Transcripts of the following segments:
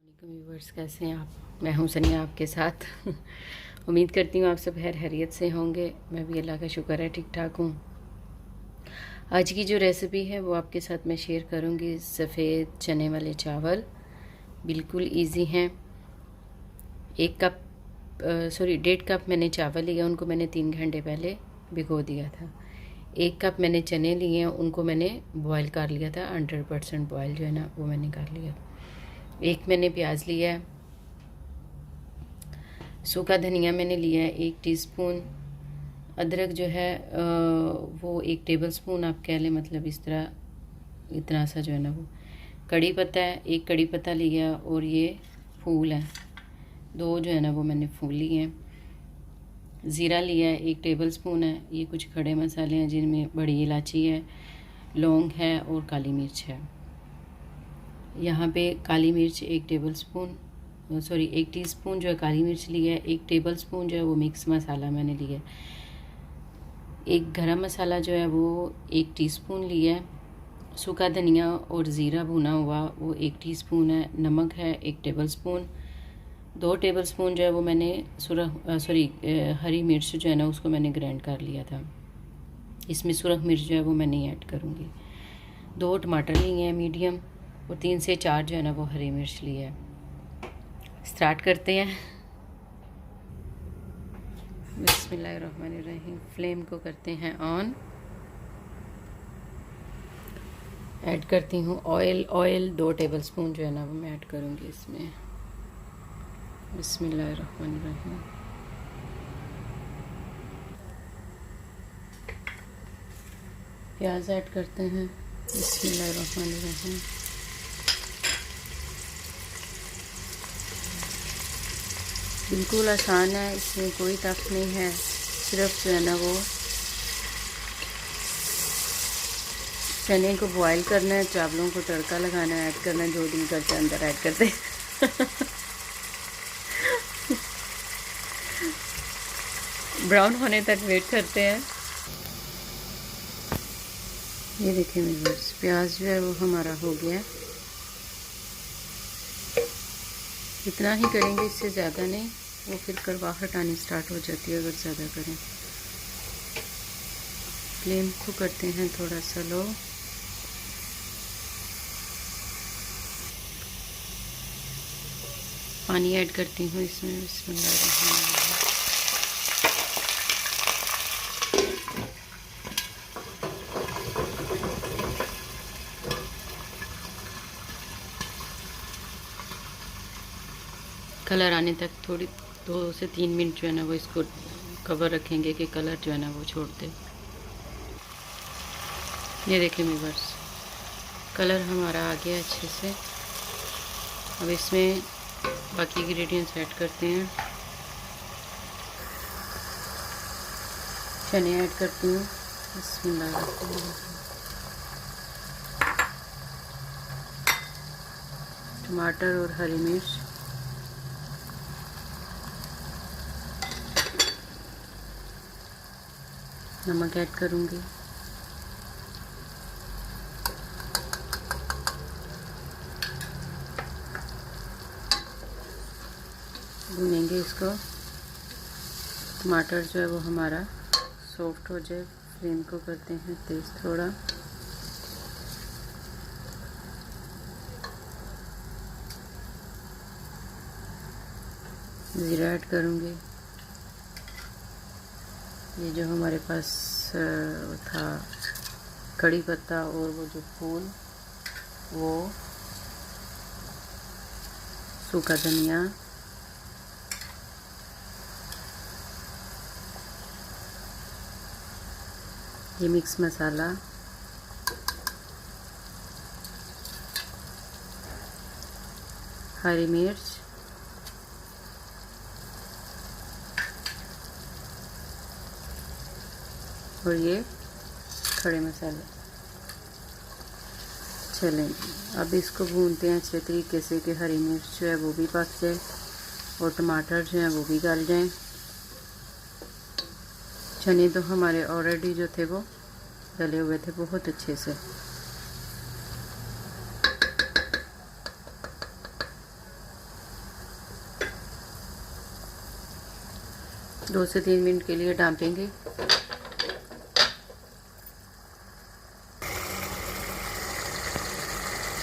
वालेकुम व्यूवर्स, कैसे हैं आप। मैं हूं सनिया आपके साथ। उम्मीद करती हूँ आप सब खैर खैरियत से होंगे। मैं भी अल्लाह का शुक्र है ठीक ठाक हूँ। आज की जो रेसिपी है वो आपके साथ मैं शेयर करूँगी। सफ़ेद चने वाले चावल बिल्कुल इजी हैं। 1 कप 1.5 कप मैंने चावल लिया, उनको मैंने 3 घंटे पहले भिगो दिया था। 1 कप मैंने चने लिए हैं, उनको मैंने बॉयल कर लिया था। 100% बॉयल जो है ना वो मैंने कर लिया। एक मैंने प्याज लिया है। सूखा धनिया मैंने लिया है 1 टीस्पून। अदरक जो है वो 1 टेबलस्पून आप कह लें, मतलब इस तरह इतना सा जो है ना वो। कड़ी पत्ता है, 1 कड़ी पत्ता लिया। और ये फूल है 2 जो है ना वो मैंने फूल लिए हैं। ज़ीरा लिया है 1 टेबलस्पून है। ये कुछ खड़े मसाले हैं जिनमें बड़ी इलायची है, लौंग है और काली मिर्च है। यहाँ पे काली मिर्च 1 टीस्पून जो है काली मिर्च लिया है। 1 टेबलस्पून जो है वो मिक्स मसाला मैंने लिया है। एक गरम मसाला जो है वो 1 टीस्पून लिया है। सूखा धनिया और ज़ीरा भुना हुआ वो 1 टीस्पून है। नमक है 1 टेबलस्पून। 2 टेबलस्पून जो है वो मैंने हरी मिर्च जो है ना उसको मैंने ग्राइंड कर लिया था। इसमें सुरख मिर्च जो है वो मैं नहीं ऐड करूँगी। 2 टमाटर लिए हैं मीडियम, और 3 से 4 जो है ना वो हरी मिर्च लिए है। स्टार्ट करते हैं। बिस्मिल्लाहिर्रहमानिर्रहीम। फ्लेम को करते हैं ऑन। ऐड करती हूँ ऑयल 2 टेबलस्पून जो है ना वो मैं ऐड करूँगी इसमें। बिस्मिल्लाहिर्रहमानिर्रहीम। प्याज ऐड करते हैं। बिस्मिल्लाहिर्रहमानिर्रहीम। बिल्कुल आसान है, इसमें कोई टफ नहीं है। सिर्फ जो है ना वो चने को बॉईल करना है, चावलों को तड़का लगाना है, ऐड करना है, जो दिल करते हैं अंदर ऐड करते हैं। ब्राउन होने तक वेट करते हैं। ये देखिए मेरे व्यूअर्स, प्याज जो है वो हमारा हो गया। इतना ही करेंगे, इससे ज़्यादा नहीं, वो फिर करवाहट आनी स्टार्ट हो जाती है अगर ज़्यादा करें। फ्लेम को करते हैं थोड़ा सा लो। पानी ऐड करती हूँ इसमें। बिस्मिल्लाहिर्रहमानिर्रहीम। कलर आने तक थोड़ी 2 से 3 मिनट जो है ना वो इसको कवर रखेंगे कि कलर जो है ना वो छोड़ दे। ये देखिए व्यूअर्स, कलर हमारा आ गया अच्छे से। अब इसमें बाकी इंग्रेडिएंट्स ऐड करते हैं। चने ऐड करती हूँ। बिस्मिल्लाहिर्रहमानिर्रहीम। टमाटर और हरी मिर्च, नमक ऐड करूँगी। भूनेंगे इसको। टमाटर जो है वो हमारा सॉफ्ट हो जाए। फ्लेम को करते हैं तेज़ थोड़ा। ज़ीरा ऐड करूँगी। ये जो हमारे पास था कड़ी पत्ता और वो जो फूल, वो सूखा धनिया, ये मिक्स मसाला, हरी मिर्च, और ये खड़े मसाले। चलें, अब इसको भूनते हैं अच्छे तरीके से कि हरी मिर्च जो है वो भी पक जाए और टमाटर जो है वो भी गल जाएं। चने तो हमारे ऑलरेडी जो थे वो गले हुए थे बहुत अच्छे से। 2 से 3 मिनट के लिए ढाँपेंगे।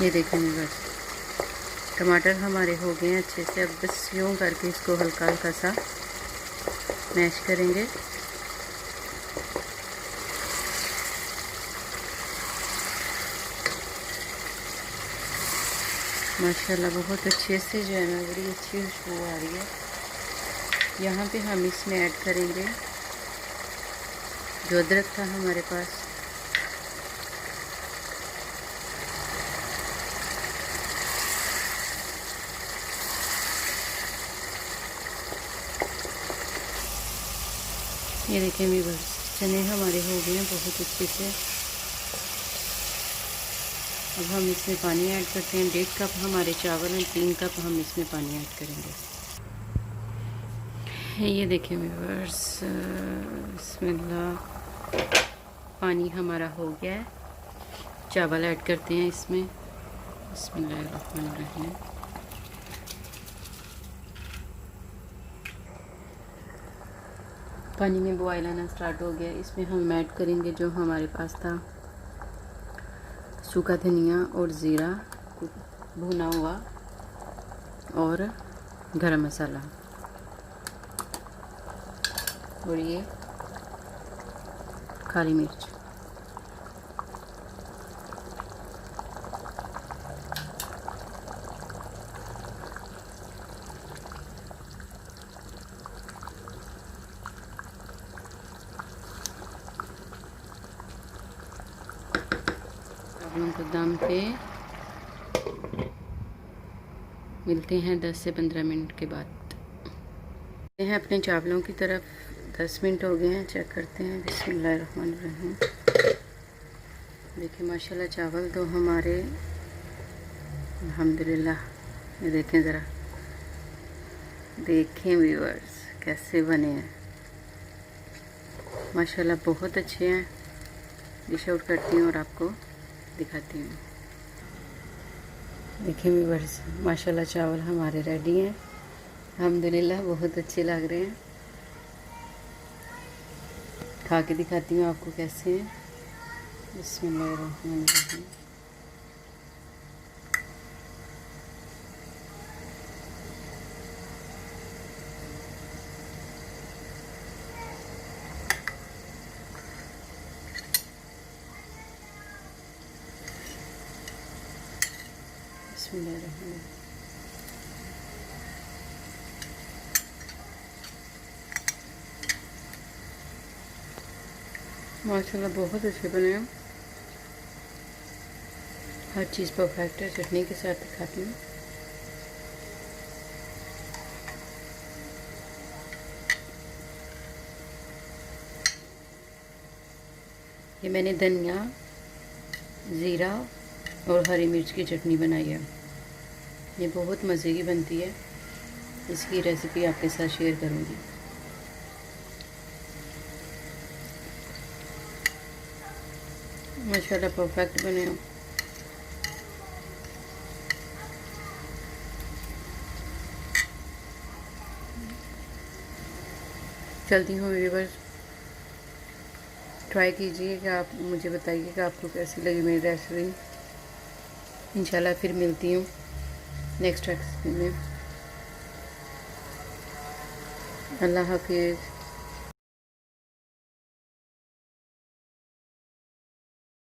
ये देखेंगे बस टमाटर हमारे हो गए हैं अच्छे से। अब बस यूँ करके इसको हल्का हल्का सा मैश करेंगे। माशाल्लाह बहुत अच्छे से जो है ना बड़ी अच्छी खुशबू आ रही है। यहाँ पे हम इसमें ऐड करेंगे जो अदरक था हमारे पास। ये देखें भी बस चने हमारे हो गए हैं बहुत अच्छे से। अब हम इसमें पानी ऐड करते हैं। 1.5 कप हमारे चावल हैं, 3 कप हम इसमें पानी ऐड करेंगे। ये देखें व्यूअर्स बिस्मिल्लाह पानी हमारा हो गया है। चावल ऐड करते हैं इसमें। बिस्मिल्लाहिर्रहमानिर्रहीम। पानी में बॉयल आना स्टार्ट हो गया। इसमें हम ऐड करेंगे जो हमारे पास था सूखा धनिया और ज़ीरा भुना हुआ और गरम मसाला और ये काली मिर्च। चावलों को दम पे मिलते हैं 10 से 15 मिनट के बाद। हैं अपने चावलों की तरफ। 10 मिनट हो गए हैं, चेक करते हैं। बिस्मिल्लाहिर्रहमानिर्रहीम। देखिए माशाल्लाह चावल तो हमारे अल्हम्दुलिल्लाह। ये देखें ज़रा, देखें व्यूअर्स कैसे बने हैं। माशाल्लाह बहुत अच्छे हैं। डिश आउट करती हूँ और आपको दिखाती हूँ। देखिए व्यूअर्स माशाल्लाह चावल हमारे रेडी हैं अल्हम्दुलिल्लाह, बहुत अच्छे लग रहे हैं। खा के दिखाती हूँ आपको कैसे हैं। बिस्मिल्लाहिर्रहमानिर्रहीम। बिस्मिल्लाहिर्रहमानिर्रहीम। माशाल्लाह बहुत अच्छे बने हैं। हर चीज़ परफेक्ट है। चटनी के साथ दिखाती हूँ। ये मैंने धनिया ज़ीरा और हरी मिर्च की चटनी बनाई है। ये बहुत मज़े की बनती है। इसकी रेसिपी आपके साथ शेयर करूँगी। माशाल्लाह परफेक्ट बने हो। चलती हूँ व्यूअर्स, ट्राई कीजिएगा। आप मुझे बताइएगा आपको कैसी लगी मेरी रेसिपी। इंशाल्लाह फिर मिलती हूँ नेक्स्ट रेसिपी में। अल्लाह हाफिज़।